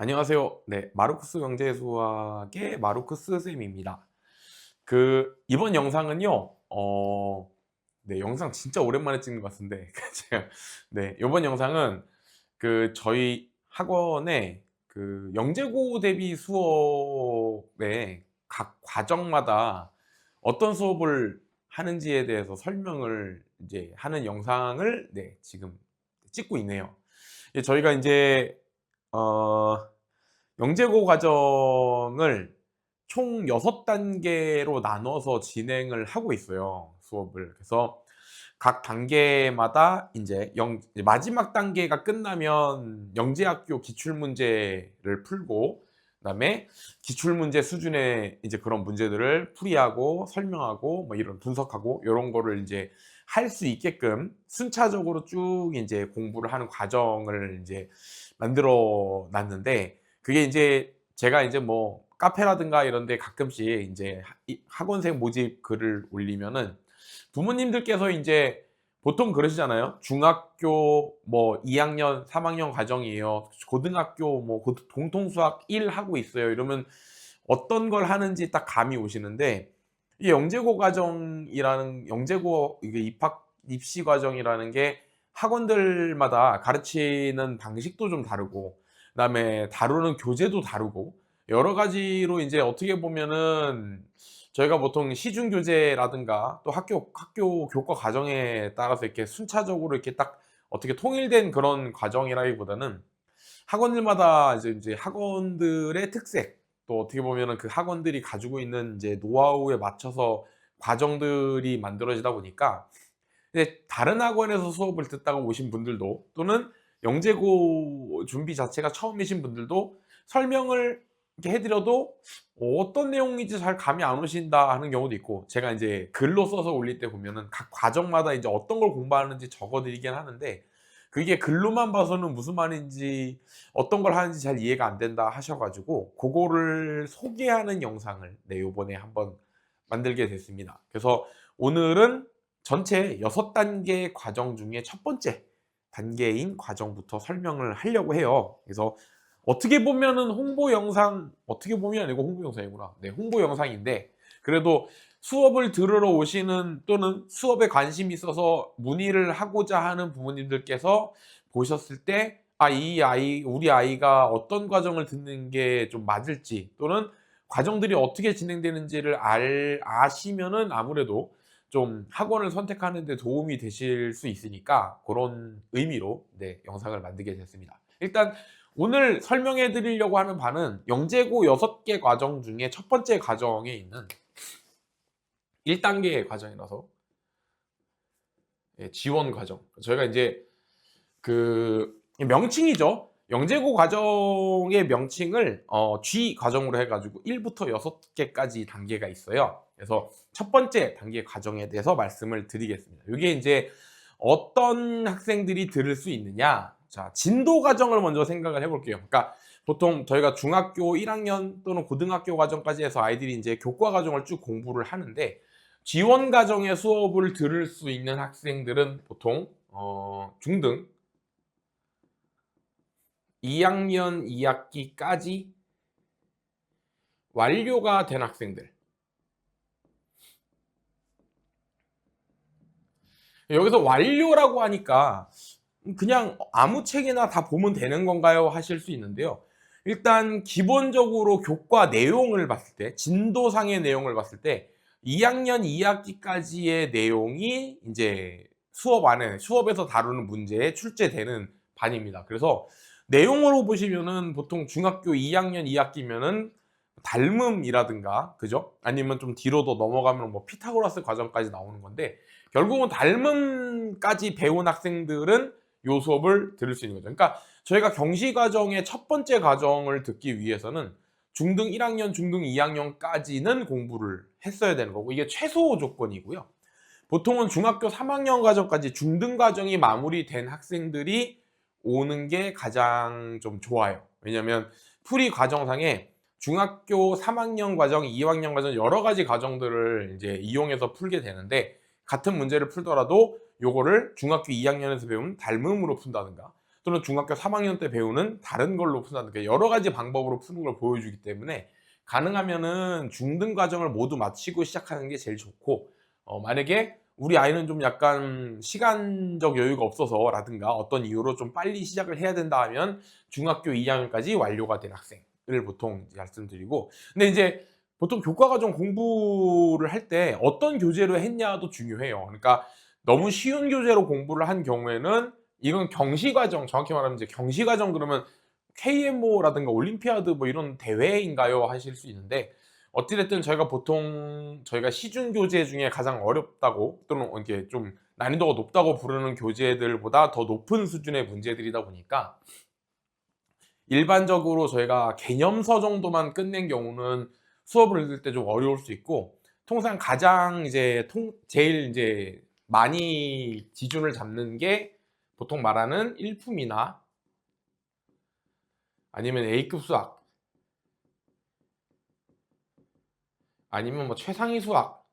안녕하세요. 네, 마르쿠스 경제수학의 마르쿠스 쌤입니다. 이번 영상은요, 네, 영상 진짜 오랜만에 찍는 것 같은데, 제가, 네, 이번 영상은 저희 학원의 영재고 대비 수업의 각 과정마다 어떤 수업을 하는지에 대해서 설명을 이제 하는 영상을, 네, 지금 찍고 있네요. 저희가 이제, 어, 영재고 과정을 총 6단계로 나눠서 진행을 하고 있어요, 수업을. 그래서 각 단계마다 이제 마지막 단계가 끝나면 영재학교 기출문제를 풀고, 그다음에 기출문제 수준의 이제 그런 문제들을 풀이하고 설명하고 뭐 이런 분석하고 요런 거를 이제 할 수 있게끔 순차적으로 쭉 이제 공부를 하는 과정을 이제 만들어 놨는데, 그게 이제 제가 이제 뭐 카페라든가 이런 데 가끔씩 이제 학원생 모집 글을 올리면은 부모님들께서 인제 보통 그러시잖아요. 중학교 뭐 2 학년, 3 학년 과정이에요. 고등학교 뭐 공통 수학 1 하고 있어요. 이러면 어떤 걸 하는지 딱 감이 오시는데, 이 영재고 과정이라는 영재고 이게 입시 과정이라는 게 학원들마다 가르치는 방식도 좀 다르고, 그다음에 다루는 교재도 다르고, 여러 가지로 인제 어떻게 보면은 저희가 보통 시중 교재라든가 또 학교 교과 과정에 따라서 이렇게 순차적으로 이렇게 딱 어떻게 통일된 그런 과정이라기보다는 학원들마다 이제 학원들의 특색, 또 어떻게 보면은 그 학원들이 가지고 있는 이제 노하우에 맞춰서 과정들이 만들어지다 보니까, 근데 다른 학원에서 수업을 듣다가 오신 분들도, 또는 영재고 준비 자체가 처음이신 분들도 설명을 이렇게 해 드려도 어떤 내용인지 잘 감이 안 오신다 하는 경우도 있고, 제가 인제 글로 써서 올릴 때 보면은 각 과정마다 이제 어떤 걸 공부하는지 적어 드리긴 하는데, 그게 글로만 봐서는 무슨 말인지, 어떤 걸 하는지 잘 이해가 안 된다 하셔 가지고 고거를 소개하는 영상을, 네, 요번에 한번 만들게 됐습니다. 그래서 오늘은 전체 6단계 과정 중에 첫 번째 단계인 과정부터 설명을 하려고 해요. 그래서 어떻게 보면은 홍보 영상, 어떻게 보면 아니고 홍보 영상이구나. 네, 홍보 영상인데, 그래도 수업을 들으러 오시는, 또는 수업에 관심이 있어서 문의를 하고자 하는 부모님들께서 보셨을 때, 우리 아이가 어떤 과정을 듣는 게 좀 맞을지, 또는 과정들이 어떻게 진행되는지를 아시면은 아무래도 좀 학원을 선택하는 데 도움이 되실 수 있으니까, 그런 의미로, 네, 영상을 만들게 됐습니다. 일단 오늘 설명해 드리려고 하는 바는 영재고 6개 과정 중에 첫 번째 과정에 있는 1단계의 과정이라서, 예, 지원 과정. 저희가 인제 명칭이죠. 영재고 과정의 명칭을 G 과정으로 해 가지고 1 부터 6 개까지 단계가 있어요. 그래서 첫 번째 단계 과정에 대해서 말씀을 드리겠습니다. 요게 인제 어떤 학생들이 들을 수 있느냐. 자, 진도 과정을 먼저 생각을 해 볼게요. 그러니까 보통 저희가 중학교 1 학년 또는 고등학교 과정까지 해서 아이들이 인제 교과 과정을 쭉 공부를 하는데, 지원 과정의 수업을 들을 수 있는 학생들은 보통 중등 2 학년 2 학기까지 완료가 된 학생들. 여기서 완료라고 하니까 그냥 '아무 책이나 다 보면 되는 건가요?' 하실 수 있는데요. 일단 기본적으로 교과 내용을 봤을 때, 진도상의 내용을 봤을 때 2 학년 2 학기까지의 내용이 인제 수업에서 다루는 문제에 출제되는 반입니다. 그래서 내용으로 보시면은 보통 중학교 2 학년 2 학기면은 닮음이라든가, 그죠? 아니면 좀 뒤로 더 넘어가면 뭐 피타고라스 과정까지 나오는 건데, 결국은 닮음까지 배운 학생들은 요 수업을 들을 수 있는 거죠. 그러니까 저희가 경시 과정의 첫 번째 과정을 듣기 위해서는 중등 1 학년, 중등 2 학년까지는 공부를 했어야 되는 거고, 이게 최소 조건이고요. 보통은 중학교 3 학년 과정까지 중등 과정이 마무리된 학생들이 오는 게 가장 좀 좋아요. 왜냐면 풀이 과정상에 중학교 3 학년 과정, 2 학년 과정 여러 가지 과정들을 이제 이용해서 풀게 되는데, 같은 문제를 풀더라도 요거를 중학교 2 학년에서 배운 닮음으로 푼다든가, 또는 중학교 3학년 때 배우는 다른 걸로 푼다든가 여러 가지 방법으로 푸는 걸 보여주기 때문에 가능하면은 중등 과정을 모두 마치고 시작하는 게 제일 좋고, 만약에 우리 아이는 좀 약간 시간적 여유가 없어서라든가 어떤 이유로 좀 빨리 시작을 해야 된다 하면 중학교 2학년까지 완료가 된 학생을 보통 말씀드리고, 근데 이제 보통 교과과정 공부를 할 때 어떤 교재로 했냐도 중요해요. 그러니까 너무 쉬운 교재로 공부를 한 경우에는 이건 경시과정, 정확히 말하면 이제 경시과정 그러면 KMO라든가 올림피아드 뭐 이런 대회인가요? 하실 수 있는데, 어찌 됐든 저희가 보통 저희가 시중 교재 중에 가장 어렵다고 또는 이렇게 좀 난이도가 높다고 부르는 교재들보다 더 높은 수준의 문제들이다 보니까 일반적으로 저희가 개념서 정도만 끝낸 경우는 수업을 들을 때 좀 어려울 수 있고, 통상 가장 이제 제일 이제 많이 기준을 잡는 게 보통 말하는 일품이나 아니면 A급 수학 아니면 뭐 최상위 수학,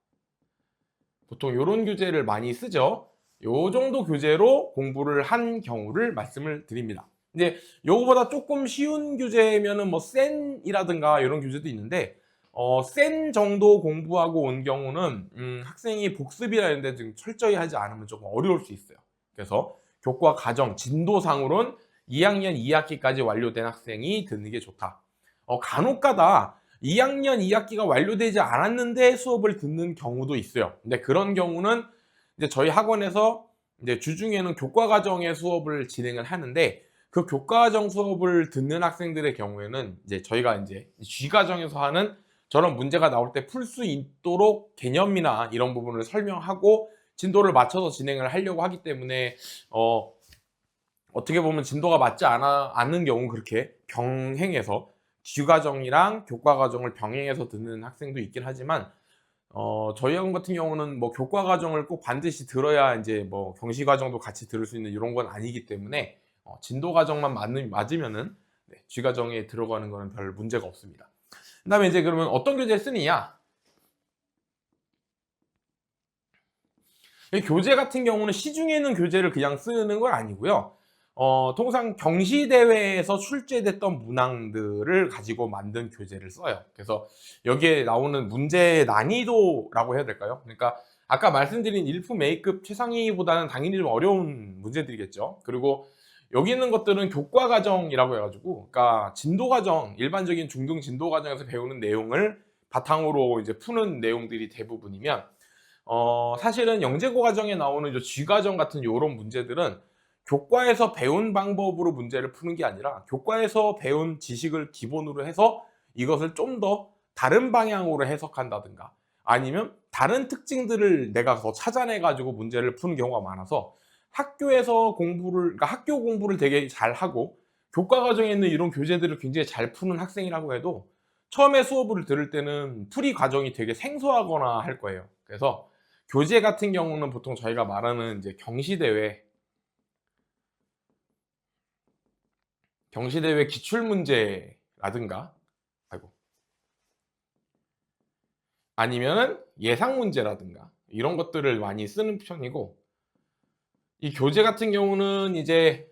보통 요런 교재를 많이 쓰죠. 요 정도 교재로 공부를 한 경우를 말씀을 드립니다. 이제 요거보다 조금 쉬운 교재면은 뭐 센이라든가 요런 교재도 있는데, 센 정도 공부하고 온 경우는 학생이 복습이나 이런 데 좀 철저히 하지 않으면 조금 어려울 수 있어요. 그래서 교과 과정 진도상으론 2학년 2학기까지 완료된 학생이 듣는 게 좋다. 간혹 가다 2학년 2학기가 완료되지 않았는데 수업을 듣는 경우도 있어요. 근데 그런 경우는 이제 저희 학원에서 이제 주중에는 교과 과정의 수업을 진행을 하는데, 그 교과 과정 수업을 듣는 학생들의 경우에는 이제 저희가 이제 G 과정에서 하는 저런 문제가 나올 때 풀 수 있도록 개념이나 이런 부분을 설명하고 진도를 맞춰서 진행을 하려고 하기 때문에 어떻게 보면 진도가 맞지 않는 경우는 그렇게 병행해서 G과정이랑 교과과정을 병행해서 듣는 학생도 있긴 하지만, 저희 학원 같은 경우는 뭐 교과과정을 꼭 반드시 들어야 이제 뭐 경시과정도 같이 들을 수 있는 이런 건 아니기 때문에 진도과정만 맞으면은 네, G과정에 들어가는 거는 별 문제가 없습니다. 그다음에 이제 그러면 어떤 교재를 쓰느냐? 이 교재 같은 경우는 시중에 있는 교재를 그냥 쓰는 건 아니고요. 통상 경시대회에서 출제됐던 문항들을 가지고 만든 교재를 써요. 그래서 여기에 나오는 문제의 난이도라고 해야 될까요? 그러니까 아까 말씀드린 일품 A급 최상위보다는 당연히 좀 어려운 문제들이겠죠. 그리고 여기 있는 것들은 교과 과정이라고 해가지고, 그러니까 진도 과정, 일반적인 중등 진도 과정에서 배우는 내용을 바탕으로 이제 푸는 내용들이 대부분이면, 사실은 영재고 과정에 나오는 저 G과정 같은 요런 문제들은 교과에서 배운 방법으로 문제를 푸는 게 아니라 교과에서 배운 지식을 기본으로 해서 이것을 좀 더 다른 방향으로 해석한다든가 아니면 다른 특징들을 내가 더 찾아내 가지고 문제를 푸는 경우가 많아서, 학교에서 공부를 그러니까 학교 공부를 되게 잘하고 교과 과정에 있는 이런 교재들을 굉장히 잘 푸는 학생이라고 해도 처음에 수업을 들을 때는 풀이 과정이 되게 생소하거나 할 거예요. 그래서 교재 같은 경우는 보통 저희가 말하는 이제 경시대회 기출문제라든가, 아이고, 아니면은 예상 문제라든가 이런 것들을 많이 쓰는 편이고, 이 교재 같은 경우는 이제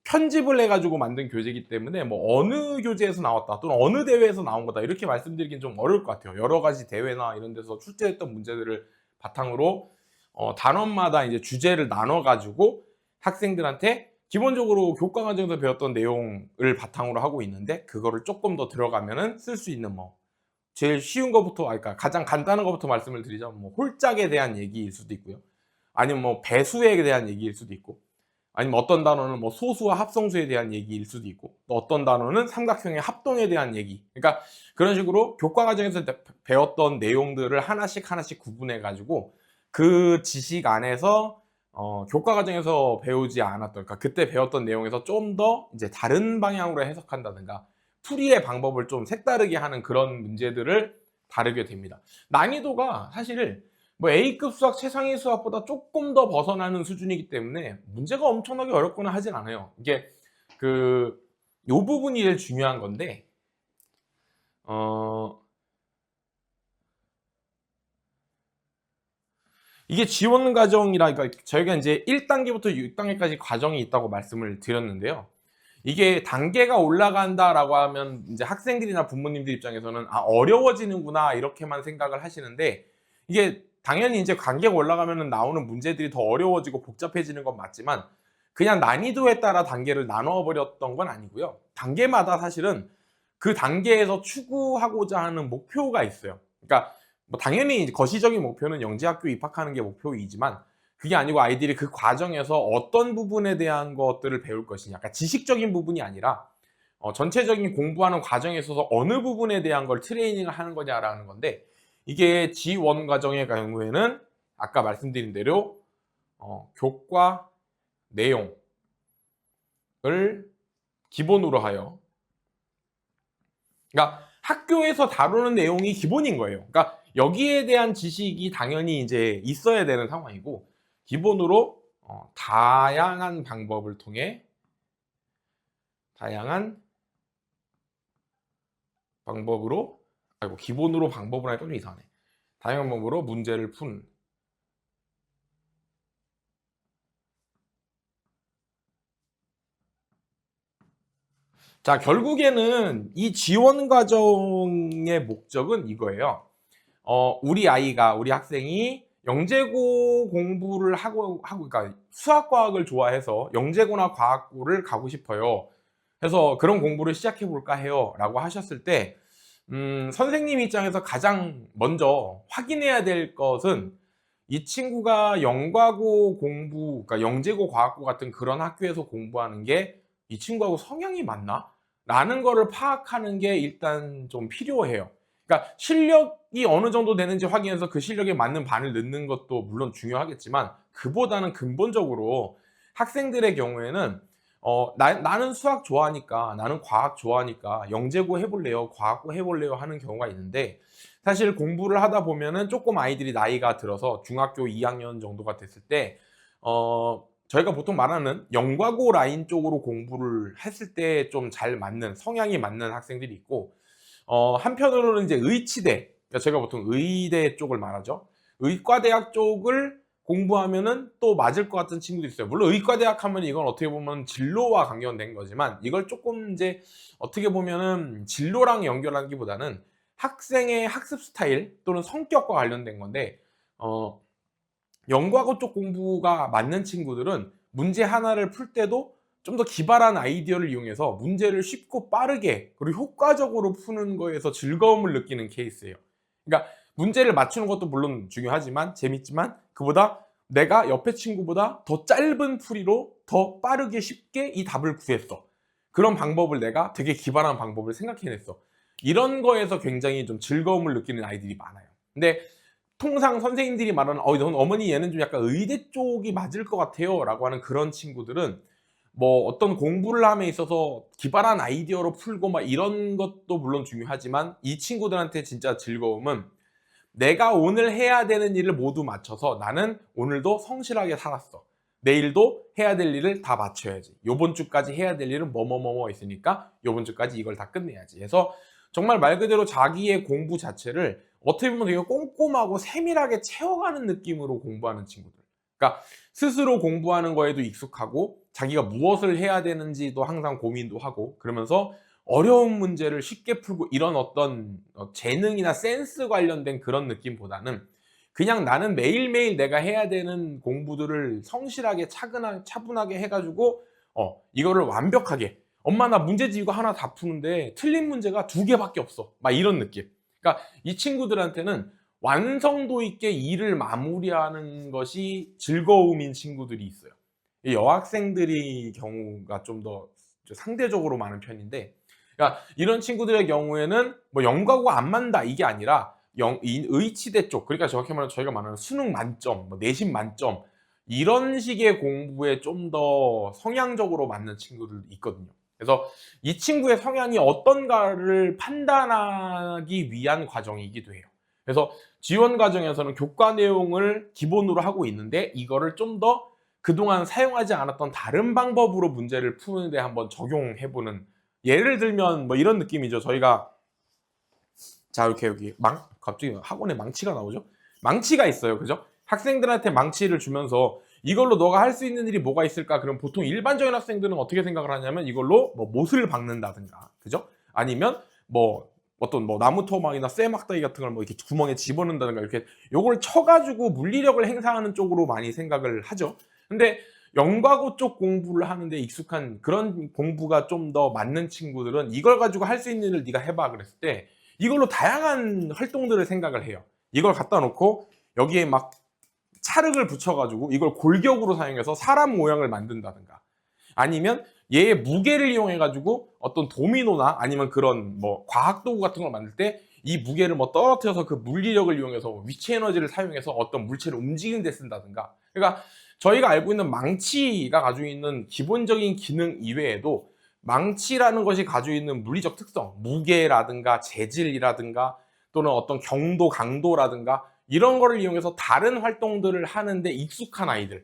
편집을 해가지고 만든 교재이기 때문에 뭐 어느 교재에서 나왔다 또는 어느 대회에서 나온 거다 이렇게 말씀드리긴 좀 어려울 것 같아요. 여러 가지 대회나 이런 데서 출제했던 문제들을 바탕으로 단원마다 이제 주제를 나눠 가지고 학생들한테 기본적으로 교과 과정에서 배웠던 내용을 바탕으로 하고 있는데, 그거를 조금 더 들어가면은 쓸 수 있는 뭐 제일 쉬운 것부터, 그러니까 가장 간단한 것부터 말씀을 드리자면 뭐 홀짝에 대한 얘기일 수도 있고요. 아니면 뭐 배수에 대한 얘기일 수도 있고, 아니면 어떤 단어는 뭐 소수와 합성수에 대한 얘기일 수도 있고, 또 어떤 단어는 삼각형의 합동에 대한 얘기. 그러니까 그런 식으로 교과 과정에서 배웠던 내용들을 하나씩 하나씩 구분해 가지고 그 지식 안에서 교과 과정에서 배우지 않았던, 그러니까 그때 배웠던 내용에서 좀 더 이제 다른 방향으로 해석한다든가 풀이의 방법을 좀 색다르게 하는 그런 문제들을 다루게 됩니다. 난이도가 사실 뭐 A급 수학, 최상위 수학보다 조금 더 벗어나는 수준이기 때문에 문제가 엄청나게 어렵거나 하진 않아요. 이게 요 부분이 제일 중요한 건데, 어 이게 지원 과정이라, 그러니까 저희가 이제 1단계부터 6단계까지 과정이 있다고 말씀을 드렸는데요. 이게 단계가 올라간다라고 하면 이제 학생들이나 부모님들 입장에서는 '아 어려워지는구나.' 이렇게만 생각을 하시는데, 이게 당연히 이제 단계가 올라가면은 나오는 문제들이 더 어려워지고 복잡해지는 건 맞지만, 그냥 난이도에 따라 단계를 나누어 버렸던 건 아니고요. 단계마다 사실은 그 단계에서 추구하고자 하는 목표가 있어요. 그러니까 뭐 당연히 이제 거시적인 목표는 영재학교에 입학하는 게 목표이지만, 그게 아니고 아이들이 그 과정에서 어떤 부분에 대한 것들을 배울 것이냐, 약간 지식적인 부분이 아니라 전체적인 공부하는 과정에 있어서 어느 부분에 대한 걸 트레이닝을 하는 거냐라는 건데, 이게 G1 과정의 경우에는 아까 말씀드린 대로 교과 내용을 기본으로 하여, 그러니까 학교에서 다루는 내용이 기본인 거예요. 그러니까 여기에 대한 지식이 당연히 이제 있어야 되는 상황이고, 기본으로 다양한 방법을 통해, 다양한 방법으로, 아이고 기본으로 방법을 하니까 좀 이상하네. 다양한 방법으로 문제를 푼. 자, 결국에는 이 지원 과정의 목적은 이거예요. 우리 아이가, 우리 학생이 영재고 공부를 하고, 그러니까 수학 과학을 좋아해서 영재고나 과학고를 가고 싶어요. 그래서 그런 공부를 시작해 볼까 해요라고 하셨을 때, 선생님 입장에서 가장 먼저 확인해야 될 것은, 이 친구가 영과고 공부, 그러니까 영재고 과학고 같은 그런 학교에서 공부하는 게 이 친구하고 성향이 맞나? 라는 거를 파악하는 게 일단 좀 필요해요. 그러니까 실력이 어느 정도 되는지 확인해서 그 실력에 맞는 반을 넣는 것도 물론 중요하겠지만, 그보다는 근본적으로 학생들의 경우에는 나는 수학 좋아하니까, 나는 과학 좋아하니까 영재고 해볼래요, 과학고 해볼래요 하는 경우가 있는데, 사실 공부를 하다 보면은 조금 아이들이 나이가 들어서 중학교 2학년 정도가 됐을 때 저희가 보통 말하는 영과고 라인 쪽으로 공부를 했을 때 좀 잘 맞는, 성향이 맞는 학생들이 있고, 한편으로는 이제 의치대, 그러니까 제가 보통 의대 쪽을 말하죠. 의과대학 쪽을 공부하면은 또 맞을 것 같은 친구도 있어요. 물론 의과대학 하면 이건 어떻게 보면 진로와 관련된 거지만, 이걸 조금 이제 어떻게 보면은 진로랑 연결하기보다는 학생의 학습 스타일 또는 성격과 관련된 건데, 어 영과고 쪽 공부가 맞는 친구들은 문제 하나를 풀 때도 좀 더 기발한 아이디어를 이용해서 문제를 쉽고 빠르게 그리고 효과적으로 푸는 거에서 즐거움을 느끼는 케이스예요. 그러니까 문제를 맞추는 것도 물론 중요하지만, 재밌지만, 그보다 내가 옆에 친구보다 더 짧은 풀이로 더 빠르게 쉽게 이 답을 구했어. 그런 방법을, 내가 되게 기발한 방법을 생각해냈어. 이런 거에서 굉장히 좀 즐거움을 느끼는 아이들이 많아요. 근데 통상 선생님들이 말하는 어머니 얘는 좀 약간 의대 쪽이 맞을 것 같아요 라고 하는 그런 친구들은, 뭐 어떤 공부를 함에 있어서 기발한 아이디어로 풀고 막 이런 것도 물론 중요하지만, 이 친구들한테 진짜 즐거움은 내가 오늘 해야 되는 일을 모두 맞춰서 나는 오늘도 성실하게 살았어. 내일도 해야 될 일을 다 맞춰야지. 요번 주까지 해야 될 일은 뭐뭐뭐뭐 있으니까 요번 주까지 이걸 다 끝내야지. 해서 정말 말 그대로 자기의 공부 자체를 어떻게 보면 되게 꼼꼼하고 세밀하게 채워가는 느낌으로 공부하는 친구들. 그러니까 스스로 공부하는 거에도 익숙하고, 자기가 무엇을 해야 되는지도 항상 고민도 하고, 그러면서 어려운 문제를 쉽게 풀고, 이런 어떤 재능이나 센스 관련된 그런 느낌보다는, 그냥 나는 매일매일 내가 해야 되는 공부들을 성실하게 차분하게 해 가지고 이거를 완벽하게, "엄마 나 문제집 이거 하나 다 푸는데 틀린 문제가 2개밖에 없어." 막 이런 느낌. 그러니까 이 친구들한테는 완성도 있게 일을 마무리하는 것이 즐거움인 친구들이 있어요. 이 여학생들의 경우가 좀 더 상대적으로 많은 편인데, 그러니까 이런 친구들의 경우에는 뭐 영과고가 안 맞는다 이게 아니라 의치대 쪽, 그러니까 정확히 말하면 저희가 말하는 수능 만점, 뭐 내신 만점, 이런 식의 공부에 좀 더 성향적으로 맞는 친구들도 있거든요. 그래서 이 친구의 성향이 어떤가를 판단하기 위한 과정이기도 해요. 그래서 지원 과정에서는 교과 내용을 기본으로 하고 있는데, 이거를 좀 더 그동안 사용하지 않았던 다른 방법으로 문제를 푸는 데 한번 적용해 보는, 예를 들면 뭐 이런 느낌이죠. 저희가, 자 이렇게 여기 갑자기 학원에 망치가 나오죠. 망치가 있어요. 그죠? 학생들한테 망치를 주면서 이걸로 너가 할 수 있는 일이 뭐가 있을까? 그럼 보통 일반적인 학생들은 어떻게 생각을 하냐면 이걸로 뭐 못을 박는다든가, 그죠? 아니면 뭐 어떤 뭐 나무 토막이나 쇠 막대기 같은 걸 뭐 이렇게 구멍에 집어넣는다든가, 이렇게 요걸 쳐가지고 물리력을 행사하는 쪽으로 많이 생각을 하죠. 근데 영과고 쪽 공부를 하는데 익숙한 그런 공부가 좀 더 맞는 친구들은 이걸 가지고 할 수 있는 일을 네가 해봐 그랬을 때 이걸로 다양한 활동들을 생각을 해요. 이걸 갖다 놓고 여기에 막 찰흙을 붙여가지고 이걸 골격으로 사용해서 사람 모양을 만든다든가, 아니면 얘의 무게를 이용해 가지고 어떤 도미노나 아니면 그런 뭐 과학 도구 같은 걸 만들 때 이 무게를 뭐 떨어뜨려서 그 물리력을 이용해서 위치 에너지를 사용해서 어떤 물체를 움직이는 데 쓴다든가. 그러니까 저희가 알고 있는 망치가 가지고 있는 기본적인 기능 이외에도 망치라는 것이 가지고 있는 물리적 특성, 무게라든가 재질이라든가 또는 어떤 경도, 강도라든가 이런 거를 이용해서 다른 활동들을 하는데 익숙한 아이들,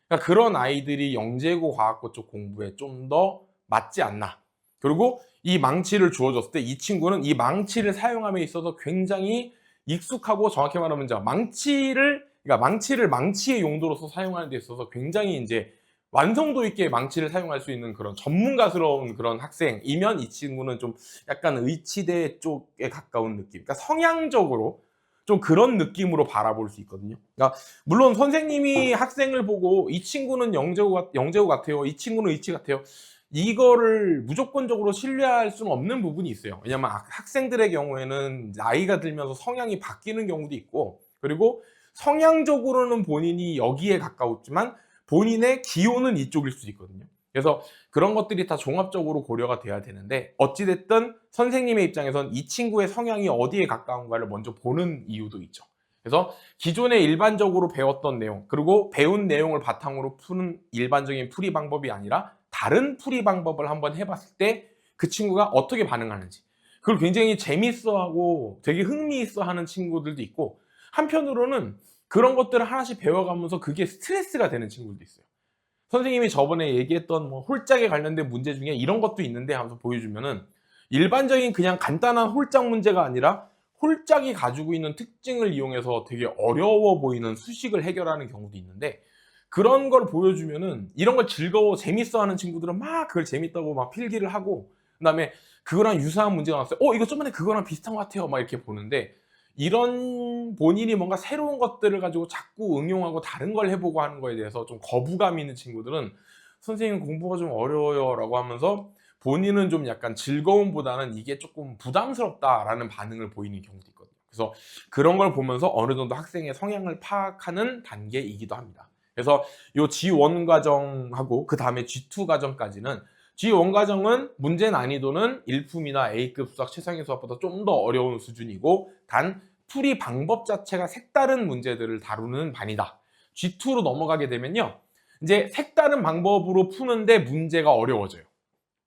그러니까 그런 아이들이 영재고 과학고 쪽 공부에 좀 더 맞지 않나. 그리고 이 망치를 주어졌을 때 이 친구는 이 망치를 사용함에 있어서 굉장히 익숙하고, 정확히 말하면 이제 망치를 망치의 용도로서 사용하는 데 있어서 굉장히 이제 완성도 있게 망치를 사용할 수 있는 그런 전문가스러운 그런 학생이면 이 친구는 좀 약간 의치대 쪽에 가까운 느낌. 그러니까 성향적으로 좀 그런 느낌으로 바라볼 수 있거든요. 그러니까 물론 선생님이 학생을 보고 이 친구는 영재고 같아요, 이 친구는 의치 같아요, 이거를 무조건적으로 신뢰할 수는 없는 부분이 있어요. 왜냐하면 학생들의 경우에는 나이가 들면서 성향이 바뀌는 경우도 있고, 그리고 성향적으로는 본인이 여기에 가까웠지만 본인의 기호는 이쪽일 수도 있거든요. 그래서 그런 것들이 다 종합적으로 고려가 돼야 되는데, 어찌됐든 선생님의 입장에선 이 친구의 성향이 어디에 가까운가를 먼저 보는 이유도 있죠. 그래서 기존에 일반적으로 배웠던 내용, 그리고 배운 내용을 바탕으로 푸는 일반적인 풀이 방법이 아니라 다른 풀이 방법을 한번 해봤을 때 그 친구가 어떻게 반응하는지, 그걸 굉장히 재밌어하고 되게 흥미있어하는 친구들도 있고, 한편으로는 그런 것들을 하나씩 배워가면서 그게 스트레스가 되는 친구들도 있어요. 선생님이 저번에 얘기했던 뭐 홀짝에 관련된 문제 중에 이런 것도 있는데 하면서 보여주면은, 일반적인 그냥 간단한 홀짝 문제가 아니라 홀짝이 가지고 있는 특징을 이용해서 되게 어려워 보이는 수식을 해결하는 경우도 있는데, 그런 걸 보여주면은 이런 걸 즐거워 재밌어하는 친구들은 막 그걸 재밌다고 막 필기를 하고, 그다음에 그거랑 유사한 문제가 나왔어요. 이거 저번에 그거랑 비슷한 것 같아요, 막 이렇게 보는데, 이런 본인이 뭔가 새로운 것들을 가지고 자꾸 응용하고 다른 걸 해보고 하는 거에 대해서 좀 거부감이 있는 친구들은 선생님 공부가 좀 어려워요 라고 하면서 본인은 좀 약간 즐거움보다는 이게 조금 부담스럽다라는 반응을 보이는 경우도 있거든요. 그래서 그런 걸 보면서 어느 정도 학생의 성향을 파악하는 단계이기도 합니다. 그래서 이 G1 과정하고 그 다음에 G2 과정까지는, G1 과정은 문제 난이도는 일품이나 A급 수학 최상위 수학보다 좀 더 어려운 수준이고, 단 풀이 방법 자체가 색다른 문제들을 다루는 반이다. G2로 넘어가게 되면요, 이제 색다른 방법으로 푸는데 문제가 어려워져요.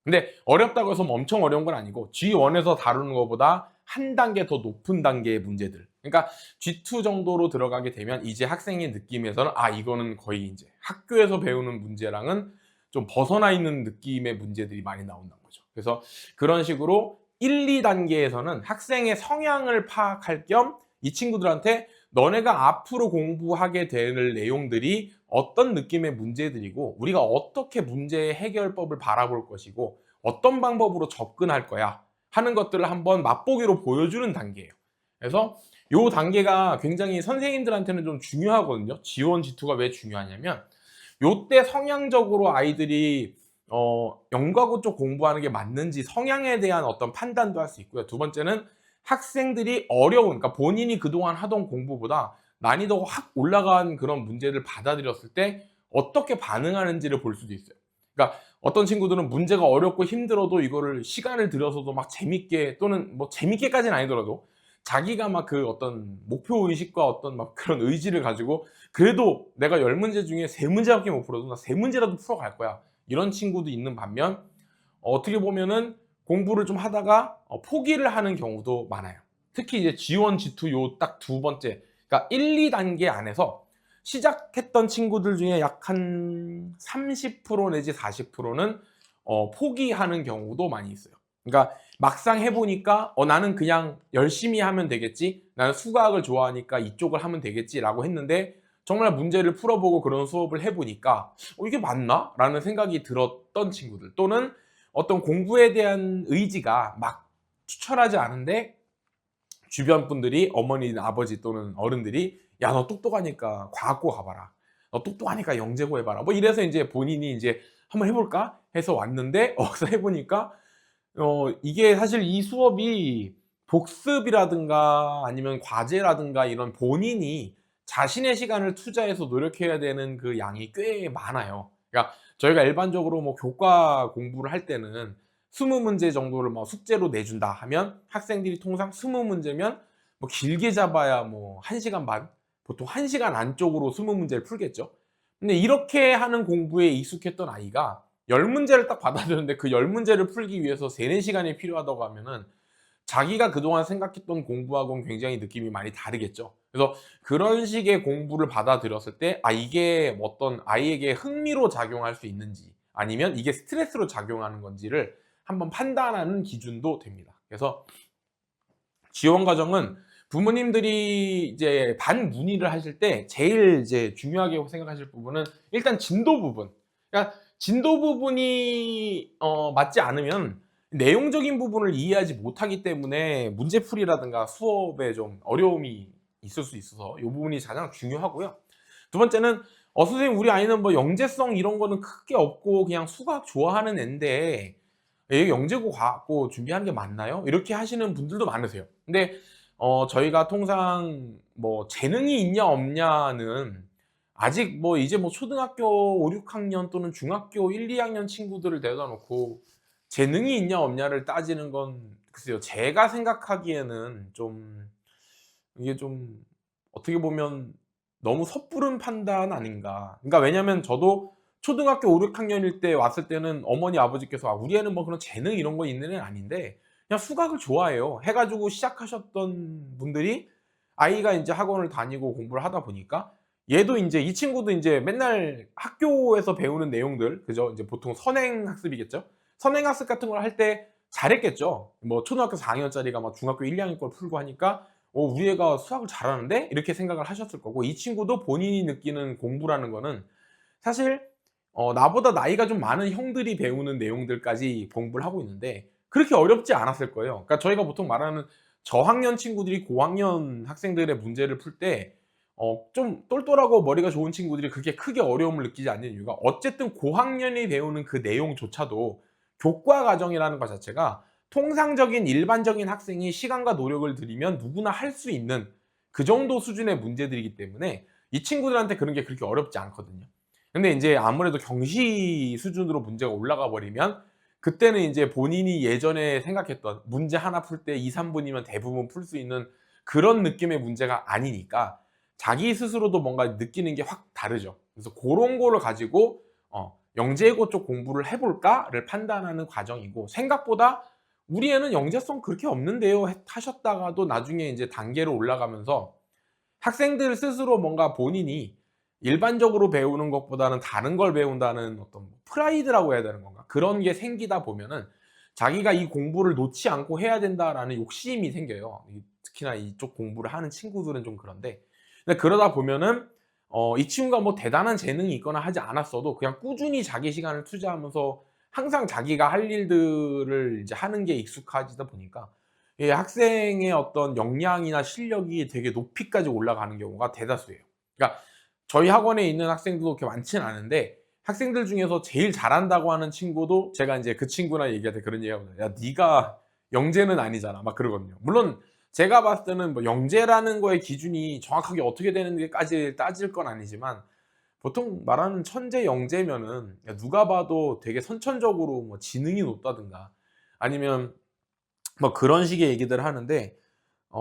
근데 어렵다고 해서 뭐 엄청 어려운 건 아니고 G1에서 다루는 것보다 한 단계 더 높은 단계의 문제들. 그러니까 G2 정도로 들어가게 되면 이제 학생의 느낌에서는 이거는 거의 이제 학교에서 배우는 문제랑은 좀 벗어나 있는 느낌의 문제들이 많이 나온다는 거죠. 그래서 그런 식으로 1, 2단계에서는 학생의 성향을 파악할 겸 이 친구들한테 너네가 앞으로 공부하게 될 내용들이 어떤 느낌의 문제들이고 우리가 어떻게 문제의 해결법을 바라볼 것이고 어떤 방법으로 접근할 거야 하는 것들을 한번 맛보기로 보여주는 단계예요. 그래서 이 단계가 굉장히 선생님들한테는 좀 중요하거든요. G1, G2가 왜 중요하냐면 요때 성향적으로 아이들이 영과고 쪽 공부하는 게 맞는지 성향에 대한 어떤 판단도 할 수 있고요. 두 번째는 학생들이 그러니까 본인이 그동안 하던 공부보다 난이도가 확 올라간 그런 문제를 받아들였을 때 어떻게 반응하는지를 볼 수도 있어요. 그러니까 어떤 친구들은 문제가 어렵고 힘들어도 이거를 시간을 들여서도 막 재밌게, 또는 뭐 재밌게까지는 아니더라도 자기가 막 그 어떤 목표 의식과 어떤 막 그런 의지를 가지고 그래도 내가 10문제 중에 3문제밖에 못 풀어도 나 3문제라도 풀어갈 거야, 이런 친구도 있는 반면, 어떻게 보면은 공부를 좀 하다가 포기를 하는 경우도 많아요. 특히 이제 G1, G2 요 딱 두 번째, 그러니까 1, 2단계 안에서 시작했던 친구들 중에 약 한 30% 내지 40%는 포기하는 경우도 많이 있어요. 그러니까 막상 해보니까 나는 그냥 열심히 하면 되겠지, 나는 수학을 좋아하니까 이쪽을 하면 되겠지라고 했는데 정말 문제를 풀어보고 그런 수업을 해보니까 이게 맞나? 라는 생각이 들었던 친구들, 또는 어떤 공부에 대한 의지가 막 추천하지 않은데 주변 분들이, 어머니, 아버지 또는 어른들이, 야, 너 똑똑하니까 과학고 가봐라, 너 똑똑하니까 영재고 해봐라, 뭐 이래서 이제 본인이 이제 한번 해볼까 해서 왔는데 어서 해보니까 이게 사실 이 수업이 복습이라든가 아니면 과제라든가 이런 본인이 자신의 시간을 투자해서 노력해야 되는 그 양이 꽤 많아요. 그러니까 저희가 일반적으로 뭐 교과 공부를 할 때는 20문제 정도를 뭐 숙제로 내준다 하면 학생들이 통상 20문제면 뭐 길게 잡아야 뭐 1시간 반, 보통 1시간 안쪽으로 20문제를 풀겠죠. 근데 이렇게 하는 공부에 익숙했던 아이가 10문제를 딱 받아들였는데 그 10문제를 풀기 위해서 3-4시간이 필요하다고 하면은 자기가 그동안 생각했던 공부하고는 굉장히 느낌이 많이 다르겠죠. 그래서 그런 식의 공부를 받아들였을 때 이게 어떤 아이에게 흥미로 작용할 수 있는지 아니면 이게 스트레스로 작용하는 건지를 한번 판단하는 기준도 됩니다. 그래서 지원 과정은 부모님들이 이제 반문의를 하실 때 제일 이제 중요하게 생각하실 부분은 일단 진도 부분. 그러니까 진도 부분이 맞지 않으면 내용적인 부분을 이해하지 못하기 때문에 문제풀이라든가 수업에 좀 어려움이 있을 수 있어서 이 부분이 가장 중요하고요. 두 번째는 선생님, 우리 아이는 뭐 영재성 이런 거는 크게 없고 그냥 수학 좋아하는 앤데 얘 영재고 과학고 준비하는 게 맞나요? 이렇게 하시는 분들도 많으세요. 근데 저희가 통상 뭐 재능이 있냐 없냐는 아직 뭐 이제 뭐 초등학교 5-6학년 또는 중학교 1-2학년 친구들을 데려다 놓고 재능이 있냐 없냐를 따지는 건 글쎄요, 제가 생각하기에는 좀 이게 좀 어떻게 보면 너무 섣부른 판단 아닌가. 그러니까 왜냐면 저도 초등학교 5-6학년일 때 왔을 때는 어머니 아버지께서 우리 애는 뭐 그런 재능 이런 거 있는 애는 아닌데 그냥 수학을 좋아해요 해 가지고 시작하셨던 분들이, 아이가 인제 학원을 다니고 공부를 하다 보니까 얘도 인제, 이 친구도 인제 맨날 학교에서 배우는 내용들, 그죠? 이제 보통 선행학습이겠죠? 선행학습 같은 걸 할 때 잘했겠죠. 뭐 초등학교 4학년짜리가 막 중학교 1-2학년 걸 풀고 하니까 '우리 애가 수학을 잘하는데?' 이렇게 생각을 하셨을 거고, 이 친구도 본인이 느끼는 공부라는 거는 사실 나보다 나이가 좀 많은 형들이 배우는 내용들까지 공부를 하고 있는데 그렇게 어렵지 않았을 거예요. 그러니까 저희가 보통 말하는 저학년 친구들이 고학년 학생들의 문제를 풀 때 좀 똘똘하고 머리가 좋은 친구들이 그렇게 크게 어려움을 느끼지 않는 이유가, 어쨌든 고학년이 배우는 그 내용조차도 교과 과정이라는 것 자체가 통상적인 일반적인 학생이 시간과 노력을 들이면 누구나 할 수 있는 그 정도 수준의 문제들이기 때문에 이 친구들한테 그런 게 그렇게 어렵지 않거든요. 근데 인제 아무래도 경시 수준으로 문제가 올라가 버리면 그때는 인제 본인이 예전에 생각했던 문제 하나 풀 때 2-3 분이면 대부분 풀 수 있는 그런 느낌의 문제가 아니니까 자기 스스로도 뭔가 느끼는 게 확 다르죠. 그래서 고런 거를 가지고 '영재고 쪽 공부를 해 볼까?'를 판단하는 과정이고, 생각보다 '우리 애는 영재성 그렇게 없는데요.' 하셨다가도 나중에 인제 단계로 올라가면서 학생들 스스로 뭔가 본인이 일반적으로 배우는 것보다는 다른 걸 배운다는 어떤 프라이드라고 해야 되는 건가? 그런 게 생기다 보면은 자기가 '이 공부를 놓지 않고 해야 된다.'라는 욕심이 생겨요. 특히나 이쪽 공부를 하는 친구들은 좀 그런데, 근데 그러다 보면은 이 친구가 뭐 대단한 재능이 있거나 하지 않았어도 그냥 꾸준히 자기 시간을 투자하면서 항상 자기가 할 일들을 이제 하는 게 익숙해지다 보니까 이 학생의 어떤 역량이나 실력이 되게 높이까지 올라가는 경우가 대다수예요. 그러니까 저희 학원에 있는 학생들도 그렇게 많지는 않은데 학생들 중에서 제일 잘한다고 하는 친구도 제가 인제 그 친구랑 얘기할 때 그런 얘기하거든요. "야, 네가 영재는 아니잖아." 막 그러거든요. 물론 제가 봤을 때는 뭐 영재라는 거의 기준이 정확하게 어떻게 되는지까지 따질 건 아니지만 보통 말하는 천재 영재면은 누가 봐도 되게 선천적으로 뭐 지능이 높다든가 아니면 뭐 그런 식의 얘기들을 하는데,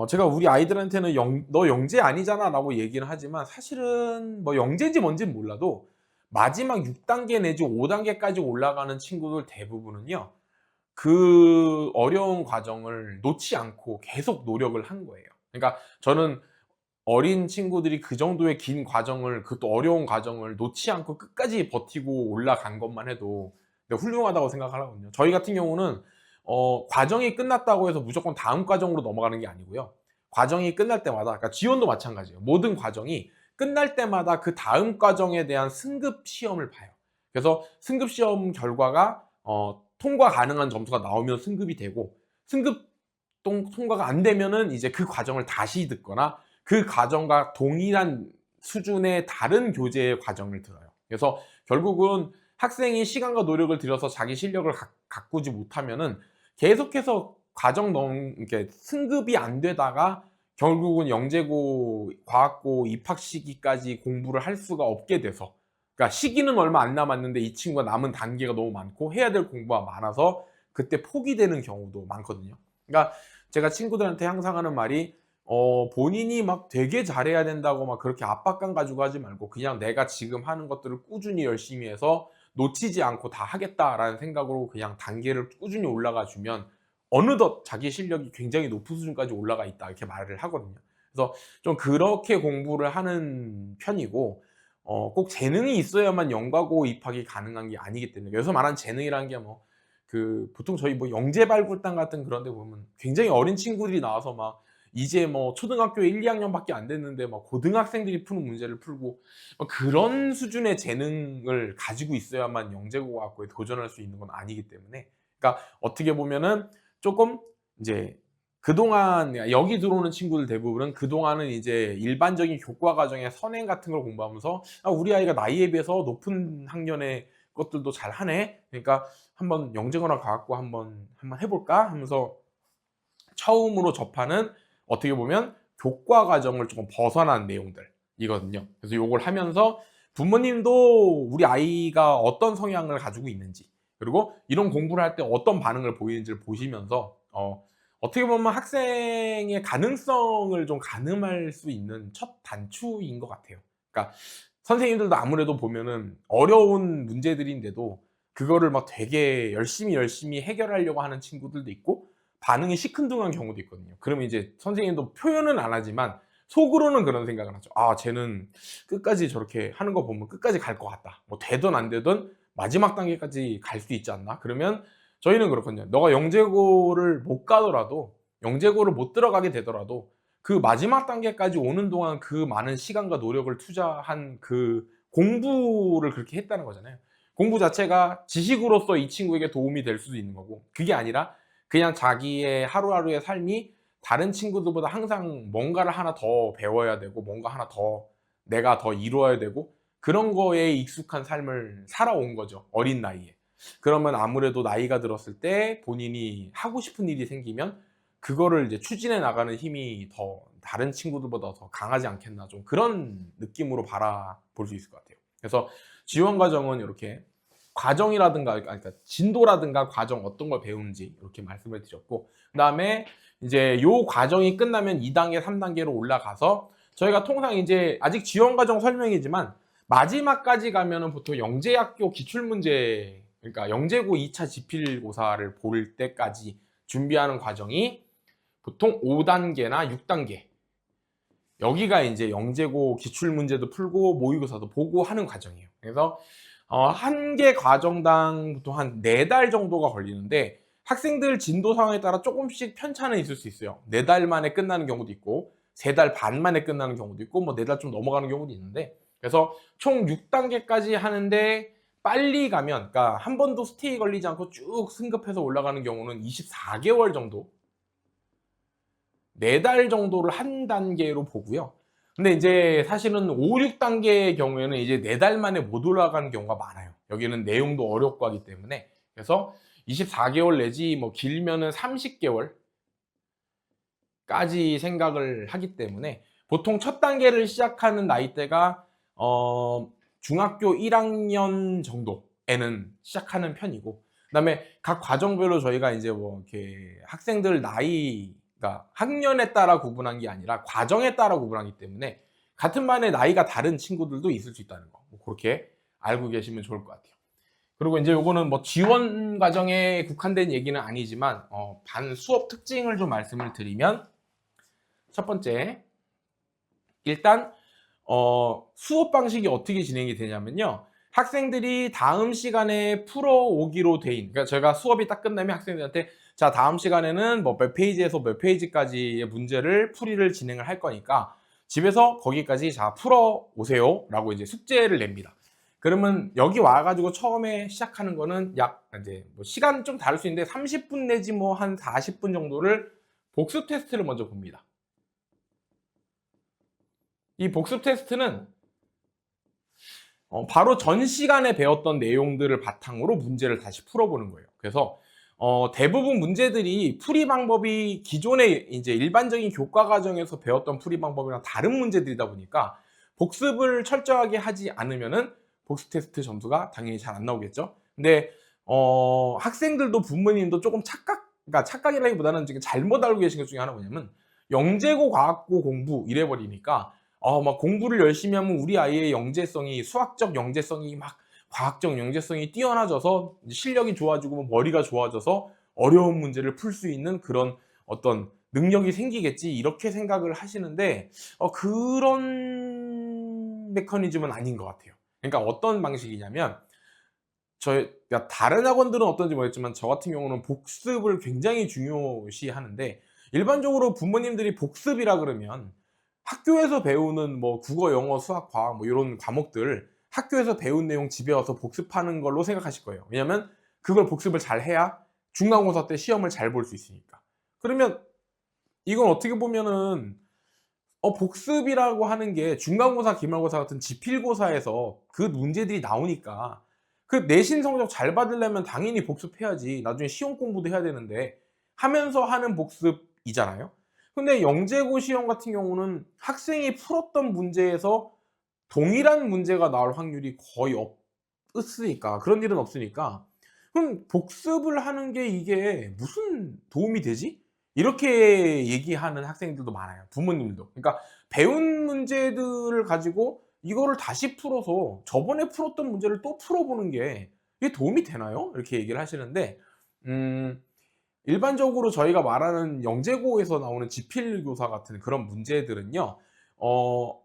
제가 우리 아이들한테는 "너 영재 아니잖아."라고 얘기는 하지만 사실은 뭐 영재인지 뭔지는 몰라도 마지막 6단계 내지 5단계까지 올라가는 친구들 대부분은요, 그 어려운 과정을 놓지 않고 계속 노력을 한 거예요. 그러니까 저는 어린 친구들이 그 정도의 긴 과정을, 그것도 어려운 과정을 놓지 않고 끝까지 버티고 올라간 것만 해도 내가 훌륭하다고 생각하거든요. 저희 같은 경우는 과정이 끝났다고 해서 무조건 다음 과정으로 넘어가는 게 아니고요. 과정이 끝날 때마다, 그러니까 지원도 마찬가지예요. 모든 과정이 끝날 때마다 그 다음 과정에 대한 승급 시험을 봐요. 그래서 승급 시험 결과가 통과 가능한 점수가 나오면 승급이 되고, 승급 통과가 안 되면은 이제 그 과정을 다시 듣거나 그 과정과 동일한 수준의 다른 교재의 과정을 들어요. 그래서 결국은 학생이 시간과 노력을 들여서 자기 실력을 가꾸지 못하면은 계속해서 이렇게 승급이 안 되다가 결국은 영재고 과학고 입학 시기까지 공부를 할 수가 없게 돼서, 그러니까 시기는 얼마 안 남았는데 이 친구가 남은 단계가 너무 많고 해야 될 공부가 많아서 그때 포기되는 경우도 많거든요. 그러니까 제가 친구들한테 항상 하는 말이, 본인이 막 되게 잘해야 된다고 막 그렇게 압박감 가지고 하지 말고 그냥 내가 지금 하는 것들을 꾸준히 열심히 해서 놓치지 않고 다 하겠다라는 생각으로 그냥 단계를 꾸준히 올라가 주면 어느덧 자기 실력이 굉장히 높은 수준까지 올라가 있다, 이렇게 말을 하거든요. 그래서 좀 그렇게 공부를 하는 편이고, 꼭 재능이 있어야만 영과고 입학이 가능한 게 아니기 때문에, 여기서 말하는 재능이라는 게 뭐 보통 저희 뭐 영재발굴단 같은 그런 데 보면 굉장히 어린 친구들이 나와서 막 이제 뭐 초등학교 1, 2학년밖에 안 됐는데 막 고등학생들이 푸는 문제를 풀고 그런 수준의 재능을 가지고 있어야만 영재고학고에 도전할 수 있는 건 아니기 때문에, 그러니까 어떻게 보면은 쪼끔 이제 그동안 여기 들어오는 친구들 대부분은 그동안은 이제 일반적인 교과 과정의 선행 같은 걸 공부하면서 '아 우리 아이가 나이에 비해서 높은 학년의 것들도 잘하네. 그러니까 한번 영재고나 과학고 한번 해 볼까?' 하면서 처음으로 접하는, 어떻게 보면 교과 과정을 쪼끔 벗어난 내용들이거든요. 그래서 요걸 하면서 부모님도 우리 아이가 어떤 성향을 가지고 있는지, 그리고 이런 공부를 할 때 어떤 반응을 보이는지를 보시면서 어떻게 보면 학생의 가능성을 좀 가늠할 수 있는 첫 단추인 것 같아요. 그러니까 선생님들도 아무래도 보면은 어려운 문제들인데도 그거를 막 되게 열심히 해결하려고 하는 친구들도 있고 반응이 시큰둥한 경우도 있거든요. 그러면 이제 선생님도 표현은 안 하지만 속으로는 그런 생각을 하죠. '아 쟤는 끝까지 저렇게 하는 거 보면 끝까지 갈 것 같다. 뭐 되든 안 되든 마지막 단계까지 갈 수 있지 않나?' 그러면 저희는 그렇거든요. "너가 영재고를 못 가더라도, 영재고를 못 들어가게 되더라도 그 마지막 단계까지 오는 동안 그 많은 시간과 노력을 투자한 그 공부를 그렇게 했다는 거잖아요. 공부 자체가 지식으로서 이 친구에게 도움이 될 수도 있는 거고, 그게 아니라 그냥 자기의 하루하루의 삶이 다른 친구들보다 항상 뭔가를 하나 더 배워야 되고 뭔가 하나 더 내가 더 이루어야 되고 그런 거에 익숙한 삶을 살아온 거죠, 어린 나이에. 그러면 아무래도 나이가 들었을 때 본인이 하고 싶은 일이 생기면 그거를 이제 추진해 나가는 힘이 더 다른 친구들보다 더 강하지 않겠나, 좀 그런 느낌으로 바라볼 수 있을 것 같아요. 그래서 지원 과정은 이렇게 과정이라든가, 그러니까 진도라든가 과정 어떤 걸 배우는지 이렇게 말씀을 드렸고, 그다음에 이제 요 과정이 끝나면 2단계, 3단계로 올라가서 저희가 통상 이제 아직 지원 과정 설명이지만 마지막까지 가면은 보통 영재학교 기출문제, 그러니까 영재고 2차 지필고사를 볼 때까지 준비하는 과정이 보통 5단계나 6단계, 여기가 이제 영재고 기출문제도 풀고 모의고사도 보고 하는 과정이에요. 그래서 한 개 과정당 보통 한 4달 정도가 걸리는데 학생들 진도 상황에 따라 조금씩 편차는 있을 수 있어요. 4달 만에 끝나는 경우도 있고 3달 반 만에 끝나는 경우도 있고 뭐 4달 좀 넘어가는 경우도 있는데, 그래서 총 6단계까지 하는데 빨리 가면, 그러니까 한 번도 스테이 걸리지 않고 쭉 승급해서 올라가는 경우는 24개월 정도, 4달 정도를 한 단계로 보고요. 근데 이제 사실은 5, 6단계의 경우에는 이제 4달 만에 못 올라가는 경우가 많아요. 여기는 내용도 어렵고 하기 때문에. 그래서 24개월 내지 뭐 길면은 30개월까지 생각을 하기 때문에 보통 첫 단계를 시작하는 나이대가 중학교 1학년 정도에는 시작하는 편이고, 그다음에 각 과정별로 저희가 이제 뭐 이렇게 학생들 나이, 그러니까 학년에 따라 구분한 게 아니라 과정에 따라 구분하기 때문에 같은 반에 나이가 다른 친구들도 있을 수 있다는 거, 뭐 그렇게 알고 계시면 좋을 것 같아요. 그리고 이제 요거는 뭐 지원 과정에 국한된 얘기는 아니지만 반 수업 특징을 좀 말씀을 드리면, 첫 번째, 일단 수업 방식이 어떻게 진행이 되냐면요, 학생들이 다음 시간에 풀어오기로 돼 있는, 그러니까 저희가 수업이 딱 끝나면 학생들한테 자 다음 시간에는 뭐 몇 페이지에서 몇 페이지까지의 문제를 풀이를 진행을 할 거니까 집에서 거기까지 자 풀어 오세요 라고 이제 숙제를 냅니다. 그러면 여기 와 가지고 처음에 시작하는 거는 약 이제 뭐 시간 좀 다를 수 있는데 30분 내지 뭐 한 40분 정도를 복습 테스트를 먼저 봅니다. 이 복습 테스트는 바로 전 시간에 배웠던 내용들을 바탕으로 문제를 다시 풀어보는 거예요. 그래서 대부분 문제들이 풀이 방법이 기존의 이제 일반적인 교과 과정에서 배웠던 풀이 방법이랑 다른 문제들이다 보니까 복습을 철저하게 하지 않으면은 복습 테스트 점수가 당연히 잘 안 나오겠죠. 근데 학생들도 부모님도 조금 그러니까 착각이라기보다는 지금 잘못 알고 계신 것 중에 하나가 뭐냐면 영재고 과학고 공부 이래 버리니까 막 공부를 열심히 하면 우리 아이의 영재성이 수학적 영재성이 막 과학적 영재성이 뛰어나져서 실력이 좋아지고 뭐 머리가 좋아져서 어려운 문제를 풀 수 있는 그런 어떤 능력이 생기겠지 이렇게 생각을 하시는데 그런 메커니즘은 아닌 것 같아요. 그러니까 어떤 방식이냐면 그러니까 다른 학원들은 어떤지 모르겠지만 저 같은 경우는 복습을 굉장히 중요시하는데 일반적으로 부모님들이 복습이라 그러면 학교에서 배우는 뭐 국어, 영어, 수학, 과학 뭐 요런 과목들 학교에서 배운 내용 집에 와서 복습하는 걸로 생각하실 거예요. 왜냐면 그걸 복습을 잘 해야 중간고사 때 시험을 잘 볼 수 있으니까. 그러면 이건 어떻게 보면은 복습이라고 하는 게 중간고사, 기말고사 같은 지필고사에서 그 문제들이 나오니까 그 내신 성적 잘 받으려면 당연히 복습해야지. 나중에 시험 공부도 해야 되는데 하면서 하는 복습이잖아요. 근데 영재고 시험 같은 경우는 학생이 풀었던 문제에서 동일한 문제가 나올 확률이 거의 없으니까 그런 일은 없으니까 그럼 복습을 하는 게 이게 무슨 도움이 되지? 이렇게 얘기하는 학생들도 많아요. 부모님도. 그러니까 배운 문제들을 가지고 이거를 다시 풀어서 저번에 풀었던 문제를 또 풀어보는 게 이게 도움이 되나요? 이렇게 얘기를 하시는데 일반적으로 저희가 말하는 영재고에서 나오는 지필교사 같은 그런 문제들은요.